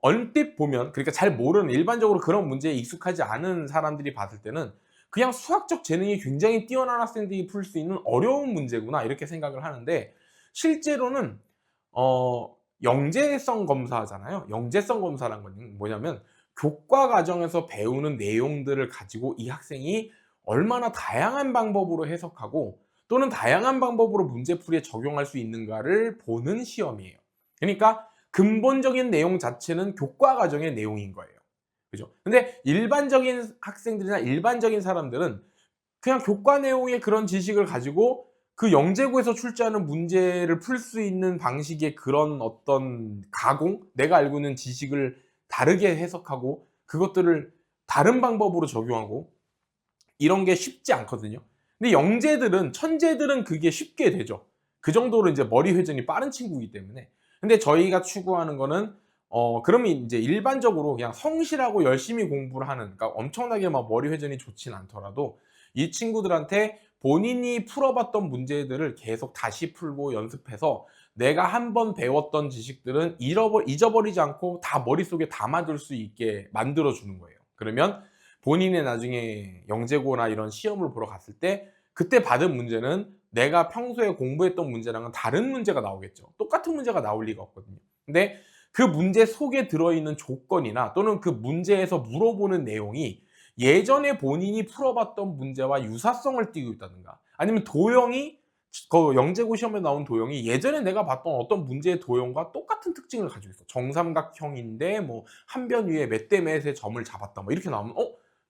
얼핏 보면 그러니까 잘 모르는 일반적으로 그런 문제에 익숙하지 않은 사람들이 봤을 때는 그냥 '수학적 재능이 굉장히 뛰어난 학생들이 풀 수 있는 어려운 문제구나.' 이렇게 생각을 하는데 실제로는 영재성 검사잖아요. 영재성 검사라는 건 뭐냐면 교과 과정에서 배우는 내용들을 가지고 이 학생이 얼마나 다양한 방법으로 해석하고 또는 다양한 방법으로 문제풀이에 적용할 수 있는가를 보는 시험이에요. 그러니까 근본적인 내용 자체는 교과 과정의 내용인 거예요. 그죠? 근데 일반적인 학생들이나 일반적인 사람들은 그냥 교과 내용의 그런 지식을 가지고 그 영재고에서 출제하는 문제를 풀 수 있는 방식의 그런 어떤 가공? 내가 알고 있는 지식을 다르게 해석하고 그것들을 다른 방법으로 적용하고 이런 게 쉽지 않거든요. 근데 영재들은 천재들은 그게 쉽게 되죠. 그 정도로 이제 머리 회전이 빠른 친구이기 때문에. 근데 저희가 추구하는 거는 그러면 이제 일반적으로 그냥 성실하고 열심히 공부를 하는 그러니까 엄청나게 막 머리 회전이 좋진 않더라도 이 친구들한테 본인이 풀어봤던 문제들을 계속 다시 풀고 연습해서 내가 한 번 배웠던 지식들은 잊어버리지 않고 다 머릿속에 담아둘 수 있게 만들어 주는 거예요. 그러면 본인이 나중에 영재고나 이런 시험을 보러 갔을 때 그때 받은 문제는 내가 평소에 공부했던 문제랑은 다른 문제가 나오겠죠. 똑같은 문제가 나올 리가 없거든요. 근데 그 문제 속에 들어있는 조건이나 또는 그 문제에서 물어보는 내용이 예전에 본인이 풀어봤던 문제와 유사성을 띠고 있다든가 아니면 도형이 그 영재고 시험에 나온 도형이 예전에 내가 봤던 어떤 문제의 도형과 똑같은 특징을 가지고 있어. 정삼각형인데 뭐 한 변 위에 몇 대 몇의 점을 잡았다. 뭐 이렇게 나오면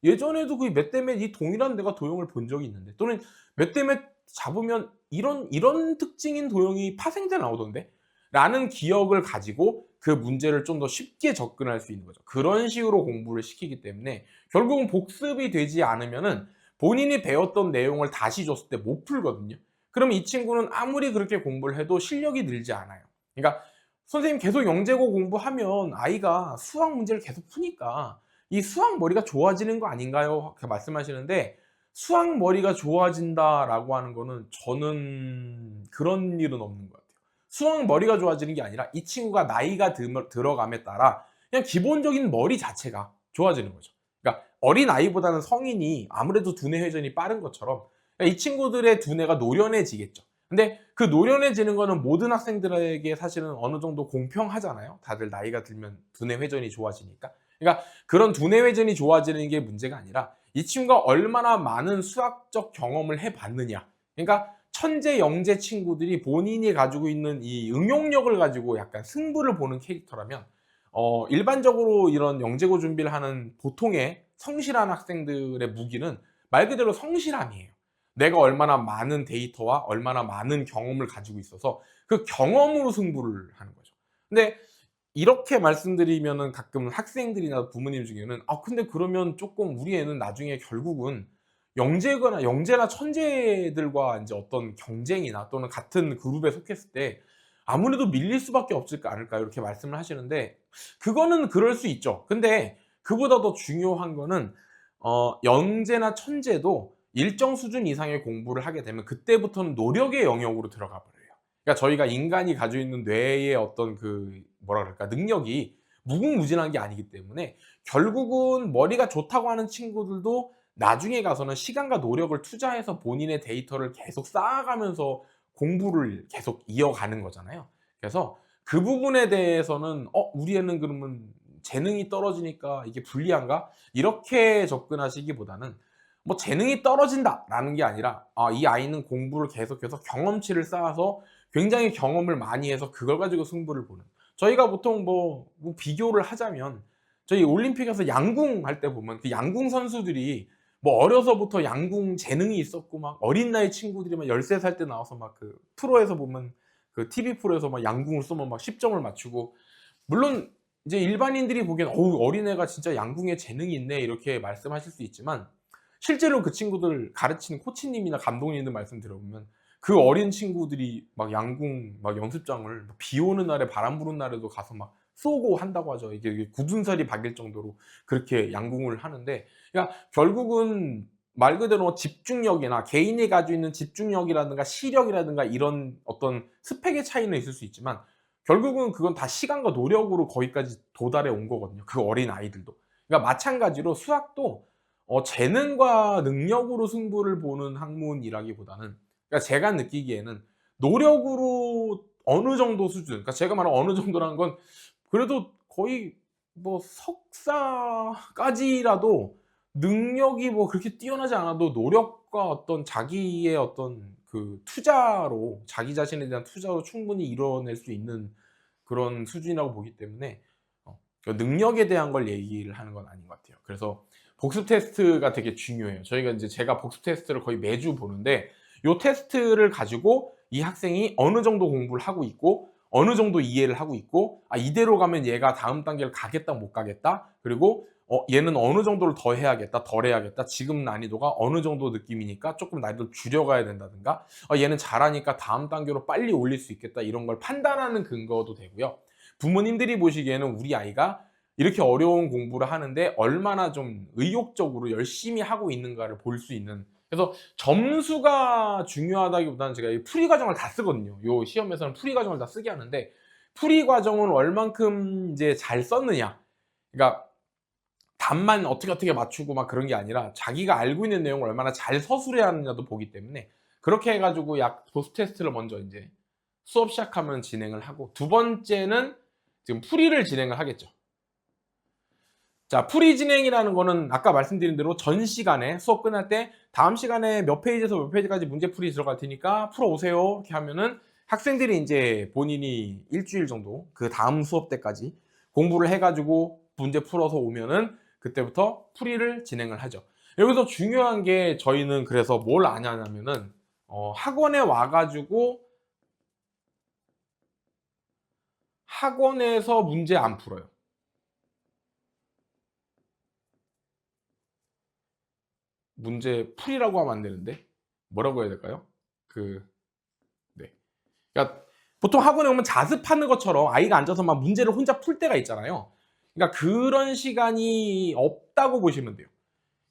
예전에도 그 몇 대 몇 이 동일한 내가 도형을 본 적이 있는데 또는 몇 대 몇 잡으면 이런 특징인 도형이 파생돼 나오던데 라는 기억을 가지고 그 문제를 좀 더 쉽게 접근할 수 있는 거죠. 그런 식으로 공부를 시키기 때문에 결국은 복습이 되지 않으면은 본인이 배웠던 내용을 다시 줬을 때 못 풀거든요. 그럼 이 친구는 아무리 그렇게 공부를 해도 실력이 늘지 않아요. 그러니까 선생님 계속 영재고 공부하면 아이가 수학 문제를 계속 푸니까 이 수학 머리가 좋아지는 거 아닌가요? 그렇게 말씀하시는데 수학 머리가 좋아진다라고 하는 거는 저는 그런 일은 없는 것 같아요. 수학 머리가 좋아지는 게 아니라 이 친구가 나이가 들어감에 따라 그냥 기본적인 머리 자체가 좋아지는 거죠. 그러니까 어린아이보다는 성인이 아무래도 두뇌 회전이 빠른 것처럼 그러니까 이 친구들의 두뇌가 노련해지겠죠. 근데 그 노련해지는 거는 모든 학생들에게 사실은 어느 정도 공평하잖아요. 다들 나이가 들면 두뇌 회전이 좋아지니까. 그러니까 그런 두뇌 회전이 좋아지는 게 문제가 아니라 이 친구가 얼마나 많은 수학적 경험을 해 봤느냐. 그러니까 천재 영재 친구들이 본인이 가지고 있는 이 응용력을 가지고 약간 승부를 보는 캐릭터라면 일반적으로 이런 영재고 준비를 하는 보통의 성실한 학생들의 무기는 말 그대로 성실함이에요. 내가 얼마나 많은 데이터와 얼마나 많은 경험을 가지고 있어서 그 경험으로 승부를 하는 거죠. 근데 이렇게 말씀드리면은 가끔 학생들이나 부모님 중에는 "아 근데 그러면 쪼끔 우리 애는 나중에 결국은 영재나 천재들과 인제 어떤 경쟁이나 또는 같은 그룹에 속했을 때 아무래도 밀릴 수밖에 없을까 않을까요?" 이렇게 말씀을 하시는데 그거는 그럴 수 있죠. 근데 그보다 더 중요한 거는 영재나 천재도 일정 수준 이상의 공부를 하게 되면 그때부터는 노력의 영역으로 들어가 버려요. 그러니까 저희가 인간이 가지고 있는 뇌의 어떤 그 뭐라 그럴까 능력이 무궁무진한 게 아니기 때문에 결국은 머리가 좋다고 하는 친구들도 나중에 가서는 시간과 노력을 투자해서 본인의 데이터를 계속 쌓아가면서 공부를 계속 이어가는 거잖아요. 그래서 그 부분에 대해서는 '우리 애는 그러면 재능이 떨어지니까 이게 불리한가?' 이렇게 접근하시기보다는 뭐 '재능이 떨어진다.'라는 게 아니라 이 아이는 공부를 계속해서 경험치를 쌓아서 굉장히 경험을 많이 해서 그걸 가지고 승부를 보는. 저희가 보통 뭐 비교를 하자면 저희 올림픽에서 양궁 할 때 보면 그 양궁 선수들이 뭐 어려서부터 양궁 재능이 있었고 막 어린 나이 친구들이 막 13살 때 나와서 막 그 프로에서 보면 그 TV 프로에서 막 양궁을 쏘면 막 10 점을 맞추고 물론 이제 일반인들이 보기엔 '어우 어린애가 진짜 양궁에 재능이 있네.' 이렇게 말씀하실 수 있지만 실제로 그 친구들 가르치는 코치님이나 감독님들 말씀 들어보면 그 어린 친구들이 막 양궁 막 연습장을 비 오는 날에 바람 부는 날에도 가서 막 쏘고 한다고 하죠. 이게 굳은 살이 박일 정도로 그렇게 양궁을 하는데 그러니까 결국은 말 그대로 집중력이나 개인이 가지고 있는 집중력이라든가 시력이라든가 이런 어떤 스펙의 차이는 있을 수 있지만 결국은 그건 다 시간과 노력으로 거기까지 도달해 온 거거든요, 그 어린아이들도. 그러니까 마찬가지로 수학도 재능과 능력으로 승부를 보는 학문이라기보다는 그러니까 제가 느끼기에는 노력으로 어느 정도 수준 그러니까 제가 말한 어느 정도라는 건 그래도 거의 뭐 석사까지라도 능력이 뭐 그렇게 뛰어나지 않아도 노력과 어떤 자기의 어떤 그 투자로 자기 자신에 대한 투자로 충분히 이뤄낼 수 있는 그런 수준이라고 보기 때문에 그 능력에 대한 걸 얘기를 하는 건 아닌 것 같아요. 그래서 복습 테스트가 되게 중요해요. 저희가 인제 제가 복습 테스트를 거의 매주 보는데 요 테스트를 가지고 이 학생이 어느 정도 공부를 하고 있고 어느 정도 이해를 하고 있고 이대로 가면 얘가 다음 단계를 가겠다 못 가겠다. 그리고 얘는 어느 정도를 더 해야겠다, 덜 해야겠다. 지금 난이도가 어느 정도 느낌이니까 쪼끔 난이도를 줄여가야 된다든가 얘는 잘하니까 다음 단계로 빨리 올릴 수 있겠다. 이런 걸 판단하는 근거도 되고요. 부모님들이 보시기에는 우리 아이가 이렇게 어려운 공부를 하는데 얼마나 좀 의욕적으로 열심히 하고 있는가를 볼 수 있는 그래서 점수가 중요하다기보다는 제가 이 풀이 과정을 다 쓰거든요. 요 시험에서는 풀이 과정을 다 쓰게 하는데 풀이 과정을 얼만큼 인제 잘 썼느냐. 그러니까 답만 어떻게 맞추고 막 그런 게 아니라 자기가 알고 있는 내용을 얼마나 잘 서술해야 하느냐도 보기 때문에 그렇게 해 가지고 약 보스 테스트를 먼저 인제 수업 시작하면 진행을 하고 두 번째는 지금 풀이를 진행을 하겠죠. 자 풀이 진행이라는 거는 아까 말씀드린 대로 전 시간에 수업 끝날 때 "다음 시간에 몇 페이지에서 몇 페이지까지 문제풀이 들어갈 테니까 풀어 오세요." 이렇게 하면은 학생들이 인제 본인이 1 주일 정도 그다음 수업 때까지 공부를 해 가지고 문제 풀어서 오면은 그때부터 풀이를 진행을 하죠. 여기서 중요한 게 저희는 그래서 뭘 안 하냐면은 학원에 와 가지고 학원에서 문제 안 풀어요. 문제풀이라고 하면 안 되는데 뭐라고 해야 될까요? 그 네. 그러니까 보통 학원에 오면 자습하는 것처럼 아이가 앉아서 막 문제를 혼자 풀 때가 있잖아요. 그러니까 그런 시간이 없다고 보시면 돼요.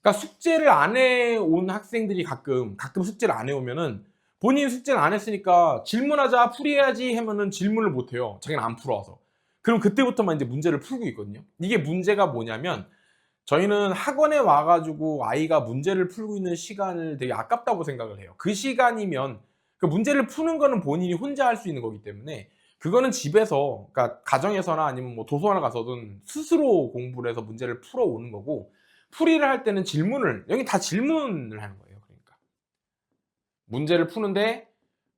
그러니까 숙제를 안 해 온 학생들이 가끔 숙제를 안 해 오면은 본인이 숙제를 안 했으니까 "질문하자. 풀이해야지." 하면은 질문을 못 해요, 자기는 안 풀어 와서. 그럼 그때부터만 인제 문제를 풀고 있거든요. 이게 문제가 뭐냐면 저희는 학원에 와 가지고 아이가 문제를 풀고 있는 시간을 되게 아깝다고 생각을 해요. 그 시간이면 그 문제를 푸는 거는 본인이 혼자 할 수 있는 거기 때문에 그거는 집에서, 그러니까 가정에서나 아니면 뭐 도서관을 가서든 스스로 공부를 해서 문제를 풀어오는 거고, 풀이를 할 때는 질문을, 여기 다 질문을 하는 거예요. 그러니까 문제를 푸는데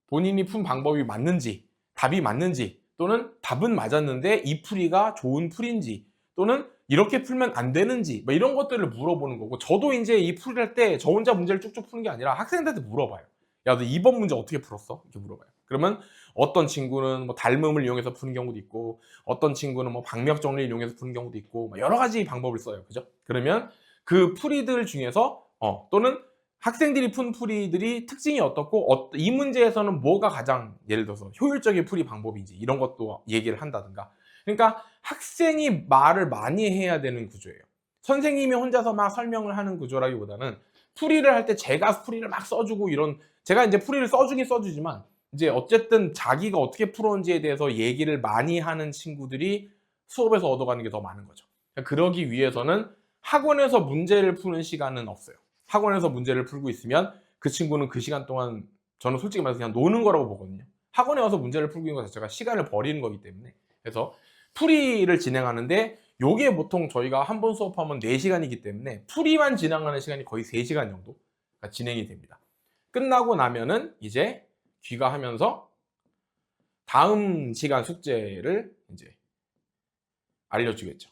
본인이 푼 방법이 맞는지, 답이 맞는지, 또는 답은 맞았는데 이 풀이가 좋은 풀인지, 또는 이렇게 풀면 안 되는지, 뭐 이런 것들을 물어보는 거고, 저도 이제 이 풀이를 할 때 저 혼자 문제를 쭉쭉 푸는 게 아니라 학생들한테 물어봐요. 야, 너 이번 문제 어떻게 풀었어? 이렇게 물어봐요. 그러면 어떤 친구는 뭐 닮음을 이용해서 푸는 경우도 있고, 어떤 친구는 뭐 방역 정리를 이용해서 푸는 경우도 있고, 뭐 여러 가지 방법을 써요. 그죠? 그러면 그 풀이들 중에서 또는 학생들이 푼 풀이들이 특징이 어떻고, 이 문제에서는 뭐가 가장 예를 들어서 효율적인 풀이 방법인지 이런 것도 얘기를 한다든가. 그러니까 학생이 말을 많이 해야 되는 구조예요. 선생님이 혼자서 막 설명을 하는 구조라기보다는 풀이를 할 때 제가 풀이를 막 써주고, 이런, 제가 이제 풀이를 써주긴 써주지만 이제 어쨌든 자기가 어떻게 풀었는지에 대해서 얘기를 많이 하는 친구들이 수업에서 얻어가는 게 더 많은 거죠. 그러기 위해서는 학원에서 문제를 푸는 시간은 없어요. 학원에서 문제를 풀고 있으면 그 친구는 그 시간 동안, 저는 솔직히 말해서 그냥 노는 거라고 보거든요. 학원에 와서 문제를 풀고 있는 것 자체가 시간을 버리는 거기 때문에. 그래서 풀이를 진행하는데, 요게 보통 저희가 한 번 수업하면 4시간이기 때문에 풀이만 진행하는 시간이 거의 3시간 정도 진행이 됩니다. 끝나고 나면은 이제 귀가하면서 다음 시간 숙제를 이제 알려주겠죠.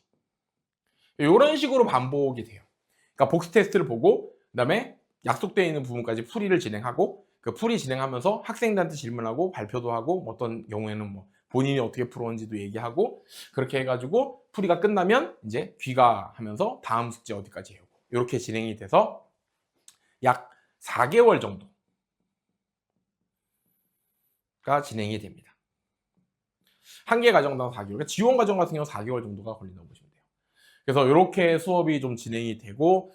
이런 식으로 반복이 돼요. 그러니까 복수 테스트를 보고, 그다음에 약속되어 있는 부분까지 풀이를 진행하고, 그 풀이 진행하면서 학생들한테 질문하고 발표도 하고, 어떤 경우에는 뭐 본인이 어떻게 풀었는지도 얘기하고, 그렇게 해가지고 풀이가 끝나면 이제 귀가하면서 다음 숙제 어디까지 해오고, 이렇게 진행이 돼서 약 4개월 정도가 진행이 됩니다. 한 개 과정당 4개월. 그러니까 지원 과정 같은 경우 4개월 정도가 걸린다고 보시면 돼요. 그래서 이렇게 수업이 좀 진행이 되고,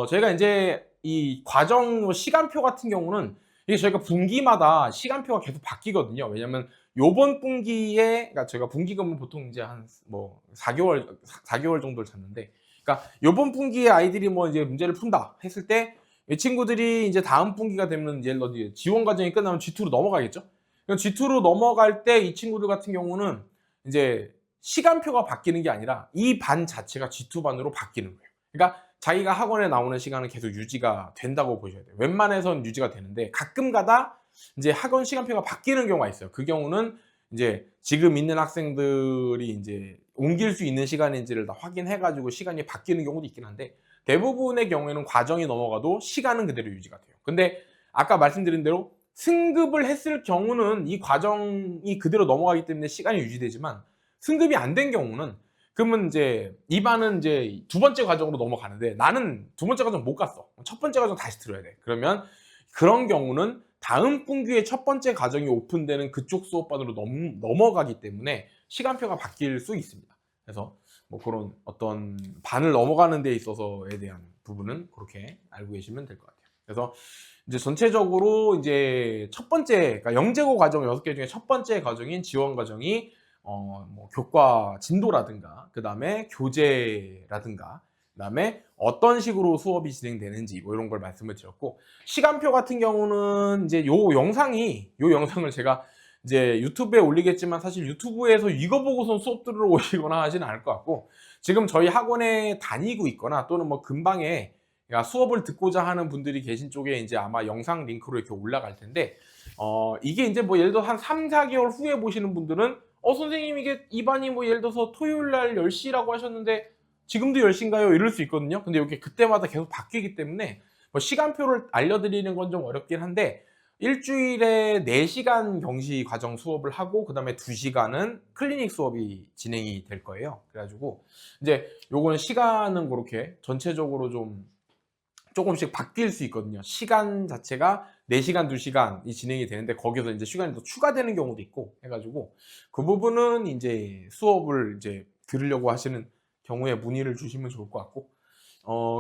저희가 이제 이 과정 시간표 같은 경우는 이게 저희가 분기마다 시간표가 계속 바뀌거든요. 왜냐면 요번 분기에, 그러니까 저희가 분기금은 보통 이제 한 뭐 4개월 정도를 잡는데, 그러니까 요번 분기에 아이들이 뭐 이제 문제를 푼다 했을 때 이 친구들이 이제 다음 분기가 되면 예를 들어 지원 과정이 끝나면 G2로 넘어가겠죠. 그럼 G2로 넘어갈 때 이 친구들 같은 경우는 이제 시간표가 바뀌는 게 아니라 이 반 자체가 G2 반으로 바뀌는 거예요. 그러니까 자기가 학원에 나오는 시간은 계속 유지가 된다고 보셔야 돼요. 웬만해서는 유지가 되는데 가끔 가다 이제 학원 시간표가 바뀌는 경우가 있어요. 그 경우는 이제 지금 있는 학생들이 이제 옮길 수 있는 시간인지를 다 확인해 가지고 시간이 바뀌는 경우도 있긴 한데, 대부분의 경우에는 과정이 넘어가도 시간은 그대로 유지가 돼요. 근데 아까 말씀드린 대로 승급을 했을 경우는 이 과정이 그대로 넘어가기 때문에 시간이 유지되지만, 승급이 안 된 경우는, 그러면 이제 이 반은 이제 두 번째 과정으로 넘어가는데 나는 두 번째 과정 못 갔어. 첫 번째 과정 다시 들어야 돼. 그러면 그런 경우는 다음 분기에 첫 번째 과정이 오픈되는 그쪽 수업반으로 넘어가기 때문에 시간표가 바뀔 수 있습니다. 그래서 뭐 그런 어떤 반을 넘어가는 데 있어서에 대한 부분은 그렇게 알고 계시면 될 것 같아요. 그래서 이제 전체적으로 이제 첫 번째, 그러니까 영재고 과정 6개 중에 첫 번째 과정인 지원 과정이 뭐 교과 진도라든가, 그 다음에 교재라든가, 그 다음에 어떤 식으로 수업이 진행되는지 뭐 이런 걸 말씀을 드렸고, 시간표 같은 경우는 이제 요 영상을 제가 이제 유튜브에 올리겠지만 사실 유튜브에서 이거 보고선 수업 들으러 오시거나 하지는 않을 것 같고, 지금 저희 학원에 다니고 있거나 또는 뭐 근방에 수업을 듣고자 하는 분들이 계신 쪽에 이제 아마 영상 링크로 이렇게 올라갈 텐데, 이게 이제 뭐 예를 들어 한 3, 4개월 후에 보시는 분들은 선생님 이게 이 반이 뭐 예를 들어서 토요일 날 10시라고 하셨는데 지금도 10시인가요? 이럴 수 있거든요. 근데 이게 그때마다 계속 바뀌기 때문에 뭐 시간표를 알려드리는 건 좀 어렵긴 한데, 일주일에 4시간 경시 과정 수업을 하고 그다음에 2시간은 클리닉 수업이 진행이 될 거예요. 그래가지고 이제 요거는 시간은 그렇게 전체적으로 좀 조금씩 바뀔 수 있거든요. 시간 자체가 4시간, 2시간이 진행이 되는데 거기서 이제 시간이 더 추가되는 경우도 있고 해가지고, 그 부분은 이제 수업을 이제 들으려고 하시는 경우에 문의를 주시면 좋을 것 같고,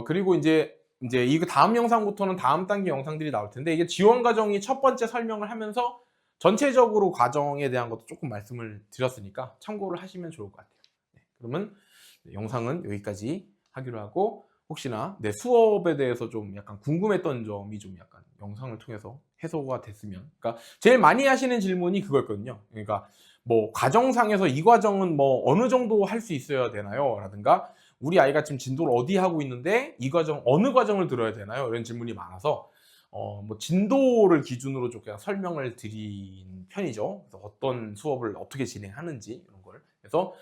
그리고 이제 이거 다음 영상부터는 다음 단계 영상들이 나올 텐데, 이게 지원 과정이 첫 번째 설명을 하면서 전체적으로 과정에 대한 것도 조금 말씀을 드렸으니까 참고를 하시면 좋을 것 같아요. 네, 그러면 영상은 여기까지 하기로 하고, 혹시나 내 수업에 대해서 좀 약간 궁금했던 점이 좀 약간 영상을 통해서 해소가 됐으면. 그러니까 제일 많이 하시는 질문이 그거였거든요. 그러니까 뭐 과정상에서 이 과정은 뭐 어느 정도 할 수 있어야 되나요? 라든가 우리 아이가 지금 진도를 어디 하고 있는데 이 과정 어느 과정을 들어야 되나요? 이런 질문이 많아서 뭐 진도를 기준으로 좀 그냥 설명을 드린 편이죠. 그래서 어떤 수업을 어떻게 진행하는지 이런 걸. 그래서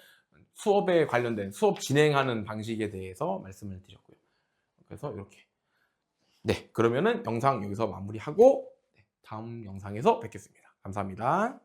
수업에 관련된 수업 진행하는 방식에 대해서 말씀을 드렸고요. 그래서 이렇게. 네, 그러면은 영상 여기서 마무리하고 다음 영상에서 뵙겠습니다. 감사합니다.